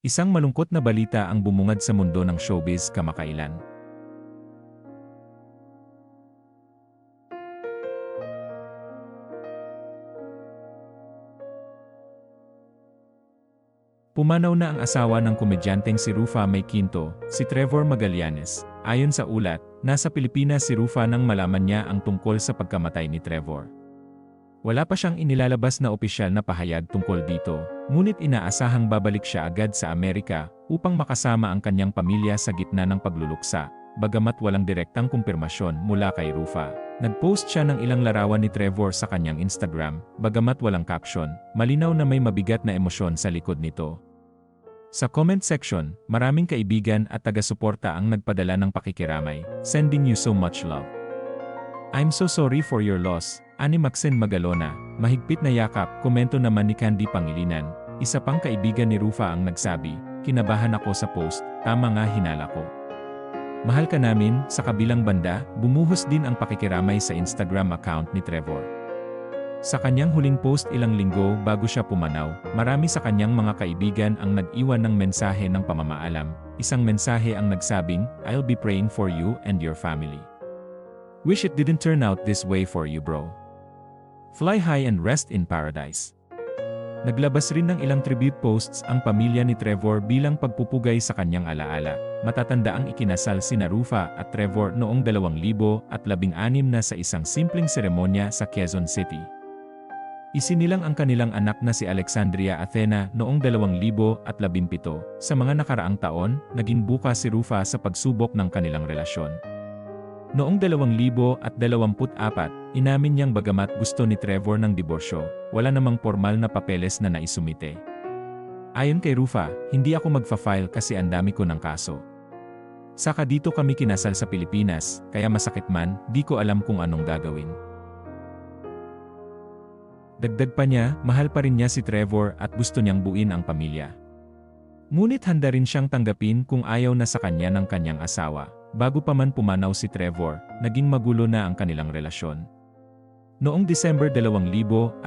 Isang malungkot na balita ang bumungad sa mundo ng showbiz kamakailan. Pumanaw na ang asawa ng komedyanteng si Rufa May Quinto, si Trevor Magallanes. Ayon sa ulat, nasa Pilipinas si Rufa nang malaman niya ang tungkol sa pagkamatay ni Trevor. Wala pa siyang inilalabas na opisyal na pahayag tungkol dito, ngunit inaasahang babalik siya agad sa Amerika upang makasama ang kanyang pamilya sa gitna ng pagluluksa, bagamat walang direktang kumpirmasyon mula kay Rufa. Nag-post siya ng ilang larawan ni Trevor sa kanyang Instagram, bagamat walang caption, malinaw na may mabigat na emosyon sa likod nito. Sa comment section, maraming kaibigan at taga-suporta ang nagpadala ng pakikiramay, sending you so much love. I'm so sorry for your loss, ani Maxine Magalona, mahigpit na yakap, komento naman ni Candy Pangilinan, isa pang kaibigan ni Rufa ang nagsabi, kinabahan ako sa post, tama nga hinala ko. Mahal ka namin, sa kabilang banda, bumuhos din ang pakikiramay sa Instagram account ni Trevor. Sa kanyang huling post ilang linggo bago siya pumanaw, marami sa kanyang mga kaibigan ang nag-iwan ng mensahe ng pamamaalam. Isang mensahe ang nagsabing, I'll be praying for you and your family. Wish it didn't turn out this way for you, bro. Fly high and rest in paradise. Naglabas rin ng ilang tribute posts ang pamilya ni Trevor bilang pagpupugay sa kanyang alaala. Matatanda ang ikinasal sina Rufa at Trevor noong 2016 na sa isang simpleng seremonya sa Quezon City. Isinilang ang kanilang anak na si Alexandria Athena noong 2017. Sa mga nakaraang taon, naging bukas si Rufa sa pagsubok ng kanilang relasyon. Noong 2024, inamin niyang bagamat gusto ni Trevor ng diborsyo, wala namang formal na papeles na naisumite. Ayon kay Rufa, hindi ako magfa-file kasi ang dami ko ng kaso. Saka dito kami kinasal sa Pilipinas, kaya masakit man, di ko alam kung anong gagawin. Dagdag pa niya, mahal pa rin niya si Trevor at gusto niyang buuin ang pamilya. Ngunit handa rin siyang tanggapin kung ayaw na sa kanya ng kanyang asawa. Bago pa man pumanaw si Trevor, naging magulo na ang kanilang relasyon. Noong December 2024,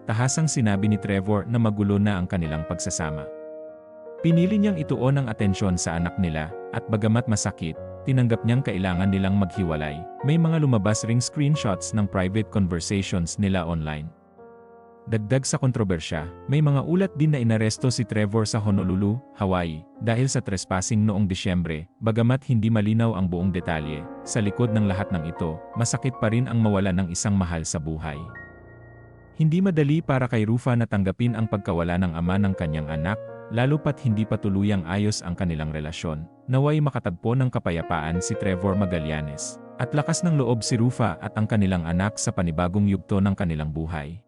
tahasang sinabi ni Trevor na magulo na ang kanilang pagsasama. Pinili niyang ituon ang atensyon sa anak nila, at bagamat masakit, tinanggap niyang kailangan nilang maghiwalay. May mga lumabas ring screenshots ng private conversations nila online. Dagdag sa kontrobersya, may mga ulat din na inaresto si Trevor sa Honolulu, Hawaii, dahil sa trespassing noong Disyembre, bagamat hindi malinaw ang buong detalye. Sa likod ng lahat ng ito, masakit pa rin ang mawala ng isang mahal sa buhay. Hindi madali para kay Rufa na tanggapin ang pagkawala ng ama ng kanyang anak, lalo pat hindi pa tuluyang ayos ang kanilang relasyon. Naway makatagpo ng kapayapaan si Trevor Magallanes, at lakas ng loob si Rufa at ang kanilang anak sa panibagong yugto ng kanilang buhay.